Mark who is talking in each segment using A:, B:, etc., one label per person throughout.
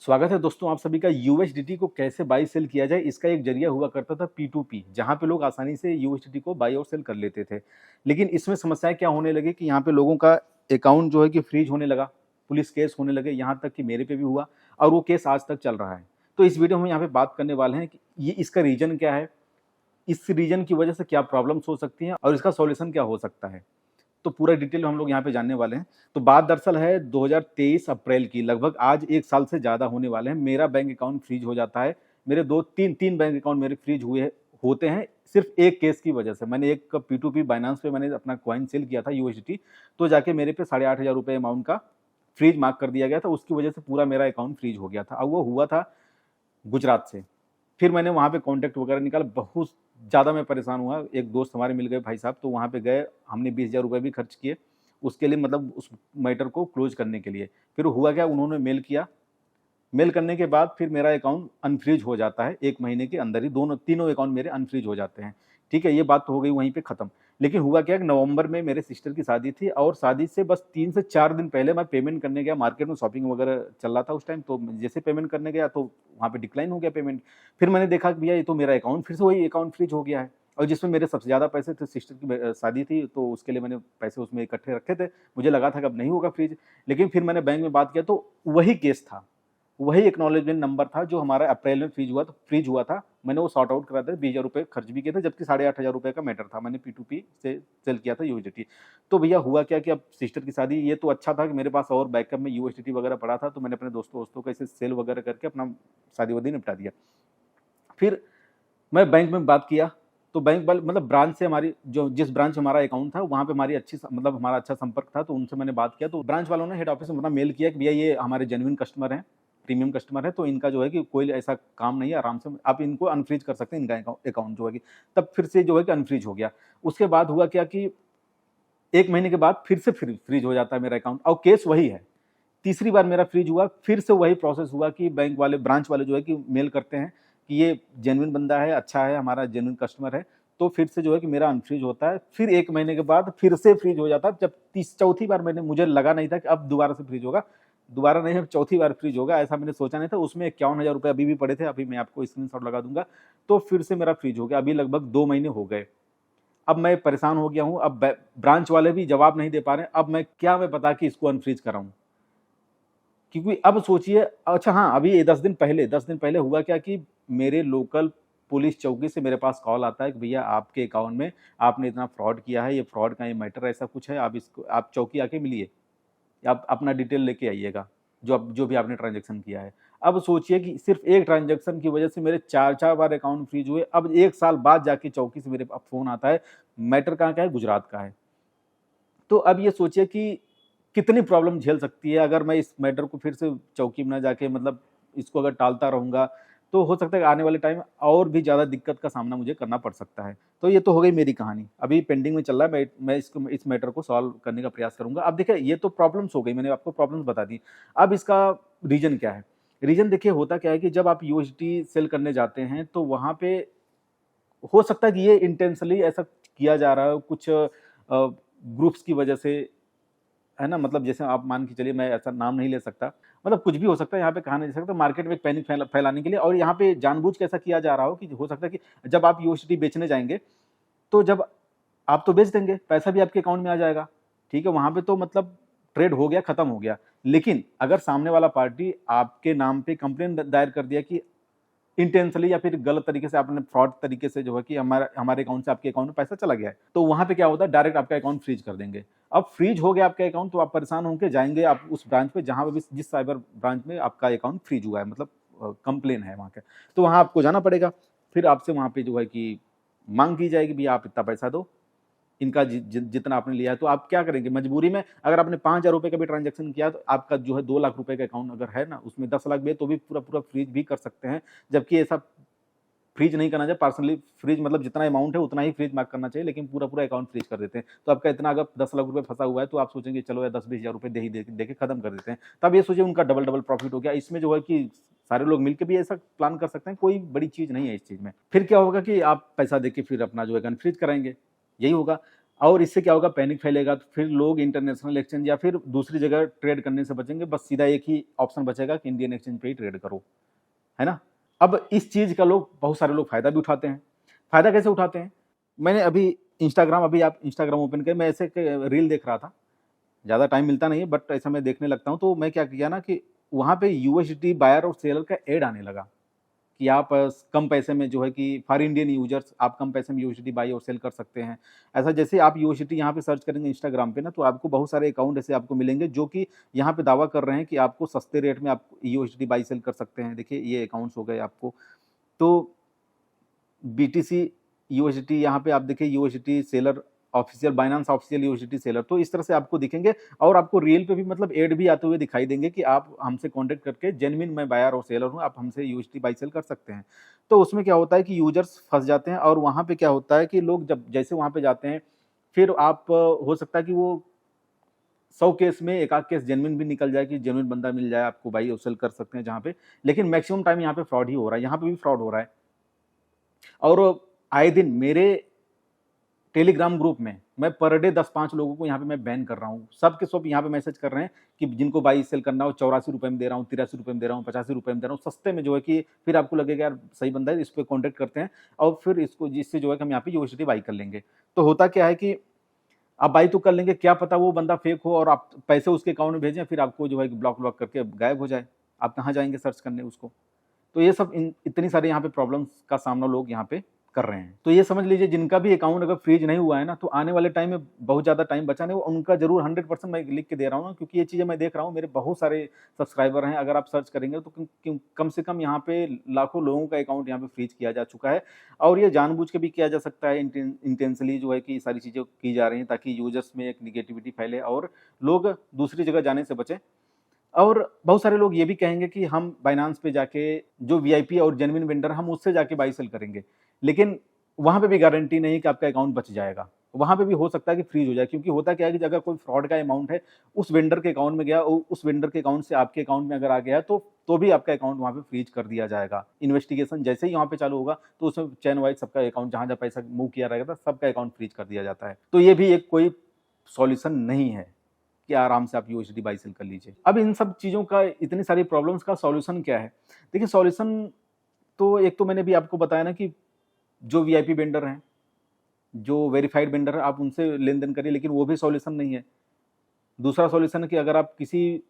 A: स्वागत है दोस्तों आप सभी का। यूएसडीटी को कैसे बाई सेल किया जाए इसका एक जरिया हुआ करता था P2P, जहां पे लोग आसानी से यूएसडीटी को बाई और सेल कर लेते थे। लेकिन इसमें समस्याएं क्या होने लगी कि यहाँ पे लोगों का अकाउंट जो है कि फ्रीज होने लगा, पुलिस केस होने लगे, यहाँ तक कि मेरे पे भी हुआ और वो केस आज तक चल रहा है। तो इस वीडियो में हम यहाँ पे बात करने वाले हैं कि ये इसका रीजन क्या है, इस रीजन की वजह से क्या प्रॉब्लम्स हो सकती हैं और इसका सॉल्यूशन क्या हो सकता है। तो पूरा डिटेल हम लोग यहाँ पे जानने वाले हैं। तो बात दरअसल है 2023 अप्रैल की, लगभग आज 1 साल से ज़्यादा होने वाले हैं। मेरा बैंक अकाउंट फ्रीज हो जाता है। मेरे 2-3 बैंक अकाउंट मेरे फ्रीज होते हैं सिर्फ एक केस की वजह से। मैंने एक P2P बाइनेंस पे मैंने अपना कॉइन सेल किया था यूएसडीटी, तो जाके मेरे पे 8,500 रुपये अमाउंट का फ्रीज मार्क कर दिया गया था। उसकी वजह से पूरा मेरा अकाउंट फ्रीज हो गया था और वो हुआ था गुजरात से। फिर मैंने वहाँ पे कॉन्टैक्ट वगैरह निकाला, बहुत ज़्यादा मैं परेशान हुआ। एक दोस्त हमारे मिल गए भाई साहब, तो वहाँ पे गए, हमने 20,000 रुपये भी खर्च किए उसके लिए, मतलब उस मैटर को क्लोज करने के लिए। फिर हुआ क्या, उन्होंने मेल किया, मेल करने के बाद फिर मेरा अकाउंट अनफ्रीज हो जाता है 1 महीने के अंदर ही। तीनों अकाउंट मेरे अनफ्रीज हो जाते हैं। ठीक है, ये बात तो हो गई वहीं पे खत्म। लेकिन हुआ क्या कि नवंबर में मेरे सिस्टर की शादी थी और शादी से बस 3 से 4 दिन पहले मैं पेमेंट करने गया। मार्केट में शॉपिंग वगैरह चल रहा था उस टाइम, तो जैसे पेमेंट करने गया तो वहाँ पे डिक्लाइन हो गया पेमेंट। फिर मैंने देखा कि भैया ये तो मेरा अकाउंट फिर से वही अकाउंट फ्रीज हो गया है, और जिसमें मेरे सबसे ज़्यादा पैसे थे, सिस्टर की शादी थी तो उसके लिए मैंने पैसे उसमें इकट्ठे रखे थे। मुझे लगा था कि अब नहीं होगा फ्रीज। लेकिन फिर मैंने बैंक में बात किया तो वही केस था, वही एक्नॉलेजमेंट नंबर था जो हमारा अप्रैल में फ्रीज हुआ था। मैंने वो सॉर्ट आउट करा था, 20,000 रुपये खर्च भी किए थे, जबकि 8,500 रुपये का मैटर था। मैंने P2P से सेल किया था यूएसडीटी। तो भैया हुआ क्या कि अब सिस्टर की शादी, ये तो अच्छा था कि मेरे पास और बैकअप में यूएसडीटी वगैरह पड़ा था, तो मैंने अपने दोस्तों को ऐसे सेल वगैरह करके अपना शादी वादी निपटा दिया। फिर मैं बैंक में बात किया तो बैंक वाले, मतलब ब्रांच से हमारी, जो जिस ब्रांच में हमारा अकाउंट था वहाँ पे हमारी मतलब हमारा अच्छा संपर्क था, तो उनसे मैंने बात किया। तो ब्रांच वालों ने हेड ऑफिस में अपना मेल किया कि भैया ये हमारे जेन्युइन कस्टमर हैं, प्रीमियम कस्टमर है, तो इनका जो है कि कोई ऐसा काम नहीं है, आराम से आप इनको अनफ्रीज कर सकते हैं, इनका अकाउंट जो है कि। तब फिर से जो है कि अनफ्रीज हो गया। उसके बाद हुआ क्या कि 1 महीने के बाद फिर से फ्रीज हो जाता है मेरा अकाउंट, और केस वही है। तीसरी बार मेरा फ्रीज हुआ, फिर से वही प्रोसेस हुआ कि बैंक वाले, ब्रांच वाले जो है कि मेल करते हैं कि ये जेन्युइन बंदा है, अच्छा है, हमारा जेन्युइन कस्टमर है। तो फिर से जो है कि मेरा अनफ्रीज होता है। फिर 1 महीने के बाद फिर से फ्रीज हो जाता है। जब चौथी बार मुझे लगा नहीं था कि अब दोबारा से फ्रीज होगा, दोबारा नहीं, अब चौथी बार फ्रीज होगा, ऐसा मैंने सोचा नहीं था। उसमें 51,000 रुपये अभी भी पड़े थे, अभी मैं आपको स्क्रीनशॉट लगा दूंगा। तो फिर से मेरा फ्रीज हो गया। अभी लगभग 2 महीने हो गए। अब मैं परेशान हो गया हूँ। अब ब्रांच वाले भी जवाब नहीं दे पा रहे। अब मैं बता कि इसको अनफ्रीज कराऊं, क्योंकि अब सोचिए। अच्छा हाँ, अभी ये 10 दिन पहले हुआ क्या कि मेरे लोकल पुलिस चौकी से मेरे पास कॉल आता है कि भैया आपके अकाउंट में आपने इतना फ्रॉड किया है, ये फ्रॉड का ये मैटर ऐसा कुछ है, आप चौकी आके मिलिए, आप अपना डिटेल लेके आइएगा, जो भी आपने ट्रांजैक्शन किया है। अब सोचिए कि सिर्फ एक ट्रांजैक्शन की वजह से मेरे 4 बार अकाउंट फ्रीज हुए। अब 1 साल बाद जाके चौकी से मेरे पास फोन आता है। मैटर कहाँ का है? गुजरात का है। तो अब ये सोचिए कि कितनी प्रॉब्लम झेल सकती है अगर मैं इस मैटर को फिर से चौकी में ना जाके, मतलब इसको अगर टालता रहूँगा, तो हो सकता है कि आने वाले टाइम और भी ज़्यादा दिक्कत का सामना मुझे करना पड़ सकता है। तो ये तो हो गई मेरी कहानी, अभी पेंडिंग में चल रहा है। मैं इस मैटर को सॉल्व करने का प्रयास करूँगा। अब देखिए, ये तो प्रॉब्लम्स हो गई, मैंने आपको प्रॉब्लम्स बता दी। अब इसका रीज़न क्या है? रीज़न देखिए, होता क्या है कि जब आप यूएसडी सेल करने जाते हैं तो वहाँ पे हो सकता है कि ये इंटेंशनली ऐसा किया जा रहा है कुछ ग्रुप्स की वजह से, है ना। मतलब जैसे आप मान के चलिए, मैं ऐसा नाम नहीं ले सकता, मतलब कुछ भी हो सकता है, यहाँ पे कहा नहीं जा सकता। मार्केट में एक पैनिक फैलाने के लिए, और यहाँ पे जानबूझ के ऐसा किया जा रहा हो कि हो सकता है कि जब आप यूएसडी बेचने जाएंगे, तो जब आप तो बेच देंगे, पैसा भी आपके अकाउंट में आ जाएगा, ठीक है, वहां पे तो मतलब ट्रेड हो गया, खत्म हो गया। लेकिन अगर सामने वाला पार्टी आपके नाम पे कंप्लेन दायर कर दिया कि इंटेंशनली या फिर गलत तरीके से, आपने फ्रॉड तरीके से जो है कि हमारे अकाउंट से आपके अकाउंट में पैसा चला गया है, तो वहां पे क्या होता है, डायरेक्ट आपका अकाउंट फ्रीज कर देंगे। अब फ्रीज हो गया आपका अकाउंट, तो आप परेशान होकर जाएंगे आप उस ब्रांच पे, जहां भी, जिस साइबर ब्रांच में आपका अकाउंट फ्रीज हुआ है, मतलब कंप्लेन है वहां का, तो वहां आपको जाना पड़ेगा। फिर आपसे वहां पे जो है कि मांग की जाएगी, भैया आप इतना पैसा दो, इनका जितना आपने लिया है। तो आप क्या करेंगे मजबूरी में? अगर आपने 5,000 रुपए का भी ट्रांजेक्शन किया, तो आपका जो है 2 लाख रुपए का अकाउंट अगर है ना, उसमें 10 लाख भी है, तो भी पूरा पूरा फ्रीज भी कर सकते हैं। जबकि ऐसा फ्रीज नहीं करना चाहिए, पार्सनली फ्रीज, मतलब जितना अमाउंट है उतना ही फ्रीज मार्क करना चाहिए, लेकिन पूरा पूरा अकाउंट फ्रीज कर देते हैं। तो आपका इतना अगर 10 लाख रुपए फंसा हुआ है, तो आप सोचेंगे चलो यार 10-20 हज़ार रुपए दे के खत्म कर देते हैं। तब ये सोचिए उनका डबल डबल प्रॉफिट हो गया। इसमें जो है कि सारे लोग मिलकर भी ऐसा प्लान कर सकते हैं, कोई बड़ी चीज नहीं है इस चीज में। फिर क्या होगा कि आप पैसा देके फिर अपना जो है अनफ्रीज कराएंगे, यही होगा। और इससे क्या होगा, पैनिक फैलेगा, तो फिर लोग इंटरनेशनल एक्सचेंज या फिर दूसरी जगह ट्रेड करने से बचेंगे, बस सीधा एक ही ऑप्शन बचेगा कि इंडियन एक्सचेंज पे ही ट्रेड करो, है ना। अब इस चीज़ का लोग, बहुत सारे लोग फ़ायदा भी उठाते हैं। फ़ायदा कैसे उठाते हैं? मैंने अभी इंस्टाग्राम, अभी आप इंस्टाग्राम ओपन करें, मैं ऐसे रील देख रहा था, ज़्यादा टाइम मिलता नहीं है बट ऐसा मैं देखने लगता हूँ, तो मैं क्या किया ना कि वहाँ पे यूएसडी बायर और सेलर का ऐड आने लगा कि आप कम पैसे में जो है कि फॉर इंडियन यूजर्स आप कम पैसे में यूएसडी बाई और सेल कर सकते हैं। ऐसा जैसे आप यूएसडी यहाँ पे सर्च करेंगे इंस्टाग्राम पे ना, तो आपको बहुत सारे अकाउंट ऐसे आपको मिलेंगे जो कि यहाँ पे दावा कर रहे हैं कि आपको सस्ते रेट में आप यूएसडी बाई सेल कर सकते हैं। देखिए ये अकाउंट्स हो गए आपको। तो बीटीसी यूएसडी, यहाँ पे आप देखिए USD seller official, Binance official USD seller, तो इस तरह से आपको दिखेंगे और आपको रील पे भी मतलब ऐड भी आते हुए दिखाई देंगे कि आप हमसे कांटेक्ट करके, जेन्युइन मैं बायर और सेलर हूँ, आप हमसे यूएसडी बाई सेल कर सकते हैं। तो उसमें क्या होता है कि यूजर्स फंस जाते हैं और वहाँ पे क्या होता है कि लोग जब जैसे वहाँ पे जाते हैं, फिर आप हो सकता है कि वो 100 केस में एक आध केस जेन्युइन भी निकल जाए कि जेन्युइन बंदा मिल जाए आपको बाई और सेल कर सकते हैं जहाँ पे, लेकिन मैक्सिमम टाइम यहाँ पे फ्रॉड ही हो रहा है, यहाँ पे भी फ्रॉड हो रहा है। और आए दिन मेरे टेलीग्राम ग्रुप में मैं पर डे 10-5 लोगों को यहाँ पे मैं बैन कर रहा हूँ। सब के सब यहाँ पे मैसेज कर रहे हैं कि जिनको बाई सेल करना हो, 84 रुपए में दे रहा हूँ, 83 रुपए में दे रहा हूँ, 85 रुपए में दे रहा हूँ, सस्ते में जो है कि फिर आपको लगेगा यार सही बंदा है, इस पे कॉन्टेक्ट करते हैं और फिर इसको, जिससे जो है कि हम यहाँ पे यूएसडी बाई कर लेंगे। तो होता क्या है कि आप बाई तो कर लेंगे, क्या पता वो बंदा फेक हो और आप पैसे उसके अकाउंट में भेजें, फिर आपको जो है ब्लॉक ब्लॉक करके गायब हो जाए। आप कहाँ जाएंगे सर्च करने उसको? तो ये सब इतनी सारी यहाँ पे प्रॉब्लम्स का सामना लोग यहाँ पे कर रहे हैं। तो ये समझ लीजिए जिनका भी अकाउंट अगर फ्रीज नहीं हुआ है ना, तो आने वाले टाइम में बहुत ज़्यादा टाइम बचा नहीं, उनका जरूर 100% मैं लिख के दे रहा हूँ ना, क्योंकि ये चीज़ें मैं देख रहा हूँ, मेरे बहुत सारे सब्सक्राइबर हैं। अगर आप सर्च करेंगे तो कम से कम यहाँ पे लाखों लोगों का अकाउंट यहाँ पे फ्रीज किया जा चुका है और ये जानबूझ के भी किया जा सकता है, इंटेंसली जो है कि सारी चीज़ें की जा रही हैं ताकि यूजर्स में एक निगेटिविटी फैले और लोग दूसरी जगह जाने से बचें। और बहुत सारे लोग ये भी कहेंगे कि हम बाइनांस पे जाके जो वीआईपी और जेन्युइन वेंडर हम उससे जाके बाई सेल करेंगे, लेकिन वहां पे भी गारंटी नहीं कि आपका अकाउंट बच जाएगा। वहां पे भी हो सकता है कि फ्रीज हो जाए, क्योंकि होता क्या है कि अगर कोई फ्रॉड का अमाउंट है उस वेंडर के अकाउंट में गया, उस वेंडर के अकाउंट से आपके अकाउंट में अगर आ गया तो भी आपका अकाउंट वहां पे फ्रीज कर दिया जाएगा। इन्वेस्टिगेशन जैसे ही वहां पे चालू होगा तो उसमें चैन वाइज सबका अकाउंट, जहां जहां पैसा मूव किया रहेगा सबका अकाउंट फ्रीज कर दिया जाता है। तो ये भी एक कोई सॉल्यूशन नहीं है कि आराम से आप यूएसडी बाई सेल कर लीजिए। अब इन सब चीज़ों का, इतनी सारी प्रॉब्लम्स का सॉल्यूशन क्या है? देखिए सॉल्यूशन तो एक तो मैंने भी आपको बताया ना कि जो वीआईपी वेंडर हैं, जो वेरीफाइड वेंडर है, आप उनसे लेन देन करिए, लेकिन वो भी सॉल्यूशन नहीं है। दूसरा सॉल्यूशन है कि अगर आप किसी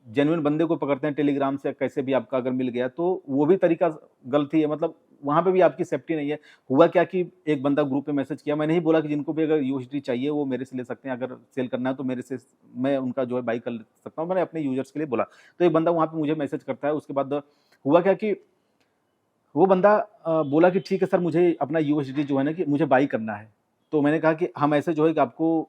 A: जेन्युइन बंदे को पकड़ते हैं टेलीग्राम से, कैसे भी आपका अगर मिल गया, तो वो भी तरीका गलत ही है, मतलब वहाँ पे भी आपकी सेफ्टी नहीं है। हुआ क्या कि एक बंदा ग्रुप पे मैसेज किया, मैंने ही बोला कि जिनको भी अगर यूएसडी चाहिए वो मेरे से ले सकते हैं, अगर सेल करना है तो मेरे से, मैं उनका जो है बाई कर सकता हूँ, मैंने अपने यूजर्स के लिए बोला। तो एक बंदा वहाँ पे मुझे मैसेज करता है, उसके बाद हुआ क्या कि वो बंदा बोला कि ठीक है सर, मुझे अपना यूएसडी जो है ना कि मुझे बाई करना है। तो मैंने कहा कि हम ऐसे जो है कि आपको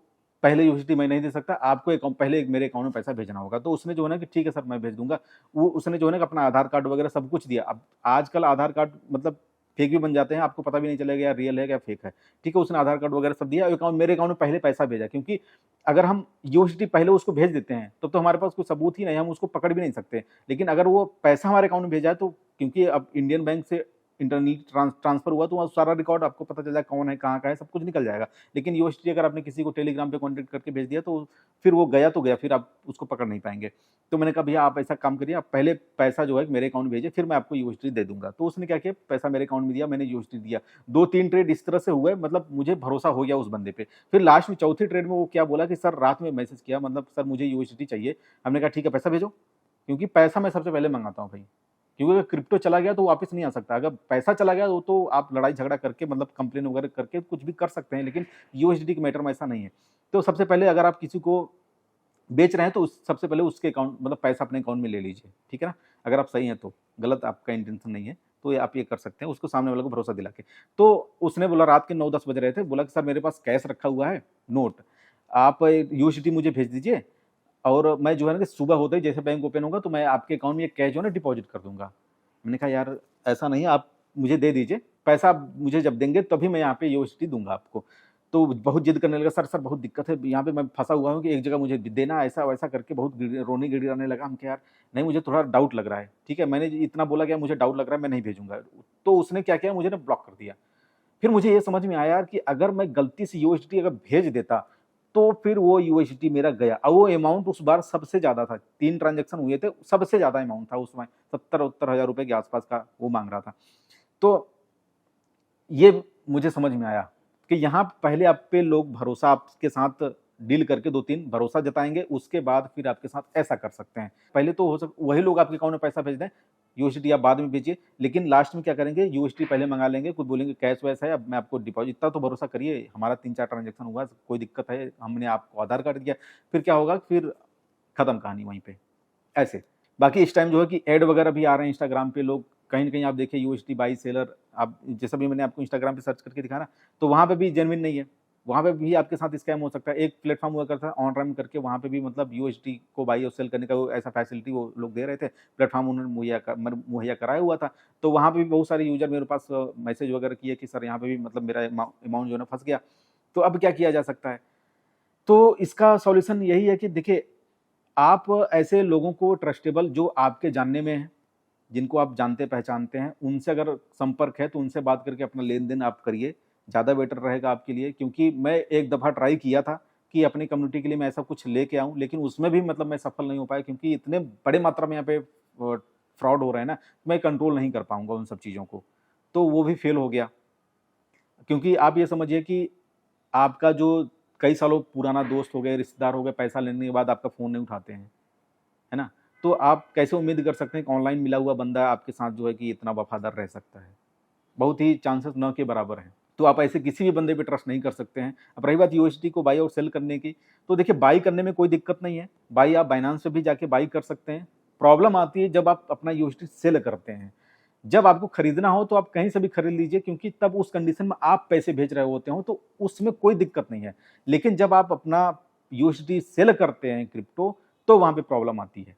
A: पहले यूएसडी मैं नहीं दे सकता, आपको अकाउंट पहले मेरे अकाउंट में पैसा भेजना होगा। तो उसने जो है ना कि ठीक है सर मैं भेज दूंगा। वो उसने जो है ना कि अपना आधार कार्ड वगैरह सब कुछ दिया। अब आजकल आधार कार्ड मतलब फेक भी बन जाते हैं, आपको पता भी नहीं चलेगा यार रियल है क्या फेक है। ठीक है, उसने आधार कार्ड वगैरह सब दिया, अकाउंट मेरे अकाउंट में पहले पैसा भेजा, क्योंकि अगर हम यूएसडी पहले उसको भेज देते हैं तो हमारे पास कोई सबूत ही नहीं, हम उसको पकड़ भी नहीं सकते। लेकिन अगर वो पैसा हमारे अकाउंट में भेजा है, तो क्योंकि अब इंडियन बैंक से इंटरनेट ट्रांसफर हुआ तो वहाँ सारा रिकॉर्ड आपको पता चल जाए कौन है, कहाँ का है, सब कुछ निकल जाएगा। लेकिन यूएसडी अगर आपने किसी को टेलीग्राम पे कॉन्टेक्ट करके भेज दिया तो फिर वो गया तो गया, फिर आप उसको पकड़ नहीं पाएंगे। तो मैंने कहा भैया आप ऐसा काम करिए, आप पहले पैसा जो है मेरे अकाउंट में भेजिए, फिर मैं आपको यूएसडी दे दूंगा। तो उसने क्या किया, पैसा मेरे अकाउंट में दिया, मैंने यूएसडी दिया। 2-3 ट्रेड इस तरह से हुए, मतलब मुझे भरोसा हो गया उस बंदे पे। फिर लास्ट में चौथी ट्रेड में वो क्या बोला कि सर रात में मैसेज किया, मतलब सर मुझे यूएसडी चाहिए। हमने कहा ठीक है पैसा भेजो, क्योंकि पैसा मैं सबसे पहले मंगाता हूँ भाई, क्योंकि अगर क्रिप्टो चला गया तो वापस नहीं आ सकता। अगर पैसा चला गया तो आप लड़ाई झगड़ा करके, मतलब कंप्लेन वगैरह करके कुछ भी कर सकते हैं, लेकिन यूएसडी के मैटर में ऐसा नहीं है। तो सबसे पहले अगर आप किसी को बेच रहे हैं तो सबसे पहले उसके अकाउंट, मतलब पैसा अपने अकाउंट में ले लीजिए, ठीक है ना। अगर आप सही हैं तो, गलत आपका इंटेंशन नहीं है तो आप ये कर सकते हैं, उसको सामने वाले को भरोसा दिला के। तो उसने बोला, रात के 9-10 बज रहे थे, बोला कि सर मेरे पास कैश रखा हुआ है, नोट, आप यूएसडी मुझे भेज दीजिए और मैं जो है ना कि सुबह होते ही जैसे बैंक ओपन होगा तो मैं आपके अकाउंट में ये कैश जो है ना डिपॉजिट कर दूंगा। मैंने कहा यार ऐसा नहीं है, आप मुझे दे दीजिए पैसा, आप मुझे जब देंगे तभी मैं यहाँ पे यूएसडी दूंगा आपको। तो बहुत जिद करने लगा, सर सर बहुत दिक्कत है, यहाँ पे मैं फंसा हुआ हूँ कि एक जगह मुझे देना, ऐसा वैसा करके बहुत रोने गिड़गिड़ाने लगा। हम क्या यार नहीं, मुझे थोड़ा डाउट लग रहा है, ठीक है, मैंने इतना बोला कि मुझे डाउट लग रहा है, मैं नहीं भेजूंगा। तो उसने क्या किया, मुझे ना ब्लॉक कर दिया। फिर मुझे ये समझ में आया यार कि अगर मैं गलती से यूएसडी अगर भेज देता तो फिर वो यूएसडी मेरा गया, और वो अमाउंट उस बार सबसे ज्यादा था, 3 ट्रांजेक्शन हुए थे, सबसे ज्यादा अमाउंट था उस समय, 70-70 हजार रुपए के आसपास का वो मांग रहा था। तो ये मुझे समझ में आया कि यहाँ पहले आप पे लोग भरोसा आपके साथ डील करके 2-3 भरोसा जताएंगे, उसके बाद फिर आपके साथ ऐसा कर सकते हैं। पहले तो हो वही लोग आपके अकाउंट में पैसा भेज दें, यूएसडी आप बाद में भेजिए, लेकिन लास्ट में क्या करेंगे, यूएसडी पहले मंगा लेंगे, कुछ बोलेंगे कैश वैस है, अब मैं आपको डिपॉजिट, इतना तो भरोसा करिए, हमारा 3-4 ट्रांजेक्शन हुआ, कोई दिक्कत है, हमने आपको आधार कार्ड दिया, फिर क्या होगा, फिर खत्म कहानी वहीं पे ऐसे। बाकी इस टाइम जो है कि ऐड वगैरह भी आ रहे हैं इंस्टाग्राम पे, लोग कहीं न कहीं आप देखिए यूएसडी बाई सेलर, आप जैसा भी मैंने आपको इंस्टाग्राम पे सर्च करके दिखाया ना, तो वहाँ पे भी जेन्युइन नहीं है। वहाँ पे भी आपके साथ स्कैम हो सकता है। एक प्लेटफ़ॉर्म हुआ करता है ऑन-रैम करके, वहाँ पे भी मतलब यूएसडी को बाई और सेल करने का वो ऐसा फैसिलिटी वो लोग दे रहे थे। प्लेटफ़ॉर्म उन्होंने मुहैया कराया हुआ था। तो वहाँ पे भी बहुत सारे यूज़र मेरे पास मैसेज वगैरह किए कि सर यहाँ पे भी मतलब मेरा अमाउंट जो है ना फँस गया। तो अब क्या किया जा सकता है? तो इसका सॉल्यूशन यही है कि देखिए, आप ऐसे लोगों को ट्रस्टेबल जो आपके जानने में हैं, जिनको आप जानते-पहचानते हैं, उनसे अगर संपर्क है तो उनसे बात करके अपना लेन-देन आप करिए, ज़्यादा बेटर रहेगा आपके लिए। क्योंकि मैं एक दफ़ा ट्राई किया था कि अपनी कम्युनिटी के लिए मैं ऐसा कुछ लेके आऊँ, लेकिन उसमें भी मतलब मैं सफल नहीं हो पाया, क्योंकि इतने बड़े मात्रा में यहाँ पे फ्रॉड हो रहे हैं ना, मैं कंट्रोल नहीं कर पाऊँगा उन सब चीज़ों को। तो वो भी फेल हो गया। क्योंकि आप ये समझिए कि आपका जो कई सालों पुराना दोस्त हो गए, रिश्तेदार हो गए, पैसा लेने के बाद आपका फ़ोन नहीं उठाते हैं, है ना? तो आप कैसे उम्मीद कर सकते हैं कि ऑनलाइन मिला हुआ बंदा आपके साथ जो है कि इतना वफ़ादार रह सकता है? बहुत ही चांसेस ना के बराबर हैं। तो आप ऐसे किसी भी बंदे पे ट्रस्ट नहीं कर सकते हैं। अब रही बात यूएसडी को बाई और सेल करने की, तो देखिए बाई करने में कोई दिक्कत नहीं है। बाई आप बाइनेंस पे भी जाके बाई कर सकते हैं। प्रॉब्लम आती है जब आप अपना यूएसडी सेल करते हैं। जब आपको खरीदना हो तो आप कहीं से भी खरीद लीजिए, क्योंकि तब उस कंडीशन में आप पैसे भेज रहे होते हो, तो उसमें कोई दिक्कत नहीं है। लेकिन जब आप अपना यूएसडी सेल करते हैं क्रिप्टो, तो वहाँ पे प्रॉब्लम आती है।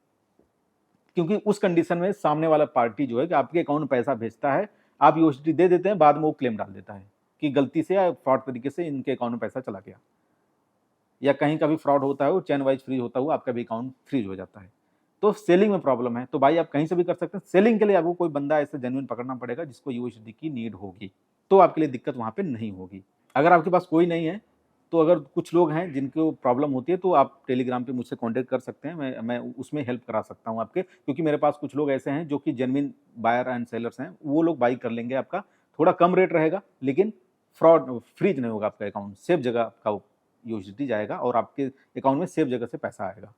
A: क्योंकि उस कंडीशन में सामने वाला पार्टी जो है कि आपके अकाउंट में पैसा भेजता है, आप यूएसडी दे देते हैं, बाद में वो क्लेम डाल देता है कि गलती से या फ्रॉड तरीके से इनके अकाउंट में पैसा चला गया, या कहीं का भी फ्रॉड होता है, वो चेन वाइज फ्रीज होता हुआ आपका भी अकाउंट फ्रीज हो जाता है। तो सेलिंग में प्रॉब्लम है, तो भाई आप कहीं से भी कर सकते हैं। सेलिंग के लिए आपको कोई बंदा ऐसे जेन्युइन पकड़ना पड़ेगा जिसको यूएसडी की नीड होगी, तो आपके लिए दिक्कत वहाँ पे नहीं होगी। अगर आपके पास कोई नहीं है, तो अगर कुछ लोग हैं जिनको प्रॉब्लम होती है, तो आप टेलीग्राम पे मुझसे कॉन्टैक्ट कर सकते हैं, मैं उसमें हेल्प करा सकता हूँ आपके, क्योंकि मेरे पास कुछ लोग ऐसे हैं जो कि जेन्युइन बायर एंड सेलर्स हैं, वो लोग बाई कर लेंगे आपका। थोड़ा कम रेट रहेगा, लेकिन फ्रॉड फ्रीज नहीं होगा आपका अकाउंट, सेफ जगह आपका यूएसडी जाएगा और आपके अकाउंट में सेफ जगह से पैसा आएगा।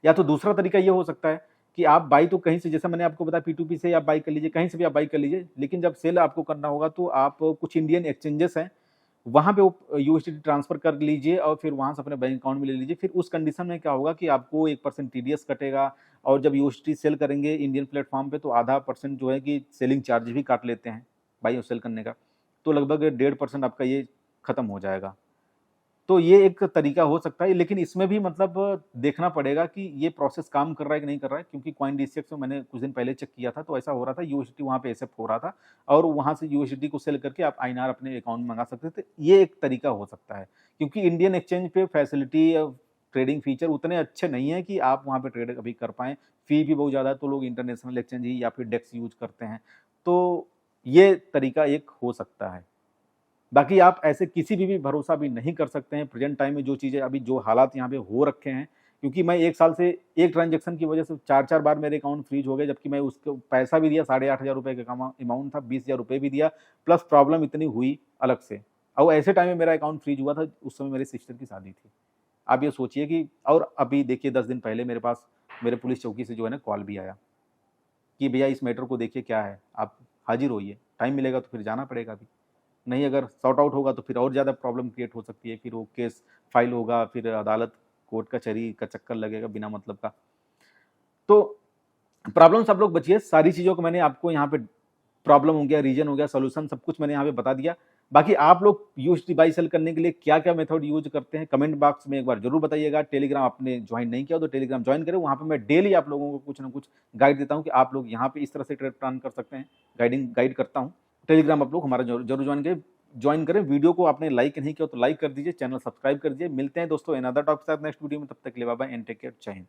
A: या तो दूसरा तरीका ये हो सकता है कि आप बाई तो कहीं से, जैसा मैंने आपको बताया P2P से आप बाई कर लीजिए, कहीं से भी आप बाई कर लीजिए, लेकिन जब सेल आपको करना होगा तो आप कुछ इंडियन एक्सचेंजेस हैं, वहाँ पे वो यूएसडी ट्रांसफ़र कर लीजिए और फिर वहाँ से अपने बैंक अकाउंट में ले लीजिए। फिर उस कंडीशन में क्या होगा कि आपको 1% टीडीएस कटेगा, और जब यूएसडी सेल करेंगे इंडियन प्लेटफ़ॉर्म पे तो आधा परसेंट जो है कि सेलिंग चार्ज भी काट लेते हैं, बाई और सेल करने का। तो लगभग 1.5% आपका ये खत्म हो जाएगा। तो ये एक तरीका हो सकता है, लेकिन इसमें भी मतलब देखना पड़ेगा कि ये प्रोसेस काम कर रहा है कि नहीं कर रहा है, क्योंकि कॉइनडीसीएक्स में मैंने कुछ दिन पहले चेक किया था, तो ऐसा हो रहा था, यूएसडी वहाँ पे एक्सेप्ट हो रहा था और वहाँ से यूएसडी को सेल करके आप आईएनआर अपने अकाउंट में मंगा सकते थे। ये एक तरीका हो सकता है, क्योंकि इंडियन एक्सचेंज पे फैसिलिटी या ट्रेडिंग फीचर उतने अच्छे नहीं है कि आप वहाँ पे ट्रेड कभी कर पाएँ। फ़ी भी बहुत ज़्यादा है, तो लोग इंटरनेशनल एक्सचेंज ही या फिर डेक्स यूज़ करते हैं। तो ये तरीका एक हो सकता है। बाकी आप ऐसे किसी भी भरोसा भी नहीं कर सकते हैं। प्रेज़ेंट टाइम में जो चीज़ें अभी जो हालात यहाँ पे हो रखे हैं, क्योंकि मैं 1 साल से एक ट्रांज़ैक्शन की वज़ह से 4-4 बार मेरे अकाउंट फ्रीज़ हो गए, जबकि मैं उसको पैसा भी दिया, 8,500 रुपए का अमाउंट था, 20,000 रुपए भी दिया, प्लस प्रॉब्लम इतनी हुई अलग से। और ऐसे टाइम में मेरा अकाउंट फ्रीज़ हुआ था, उस समय मेरी सिस्टर की शादी थी। आप ये सोचिए कि, और अभी देखिए 10 दिन पहले मेरे पास मेरे पुलिस चौकी से जो है ना कॉल भी आया कि भैया इस मैटर को देखिए क्या है, आप हाज़िर होइए, टाइम मिलेगा तो फिर जाना पड़ेगा अभी। नहीं, अगर सॉर्ट आउट होगा तो फिर और ज़्यादा प्रॉब्लम क्रिएट हो सकती है, फिर वो केस फाइल होगा, फिर अदालत, कोर्ट कचहरी का चक्कर लगेगा बिना मतलब का। तो प्रॉब्लम सब लोग बचिए, सारी चीज़ों को मैंने आपको यहाँ पे, प्रॉब्लम हो गया, रीज़न हो गया, सॉल्यूशन सब कुछ मैंने यहाँ पे बता दिया। बाकी आप लोग यूएसडी बाय सेल करने के लिए क्या-क्या मेथड यूज़ करते हैं, कमेंट बॉक्स में एक बार ज़रूर बताइएगा। टेलीग्राम आपने जॉइन नहीं किया हो तो टेलीग्राम जॉइन करें, वहाँ पे मैं डेली आप लोगों को कुछ ना कुछ गाइड देता हूँ कि आप लोग यहाँ पे इस तरह से ट्रेड प्लान कर सकते हैं, गाइड करता हूँ। टेलीग्राम आप लोग हमारा ज़रूर जॉइन करें। वीडियो को आपने लाइक नहीं किया तो लाइक कर दीजिए, चैनल सब्सक्राइब कर दीजिए। मिलते हैं दोस्तों अनदर टॉपिक के साथ नेक्स्ट वीडियो में, तब तक के लिए bye bye and take care, जय हिंद।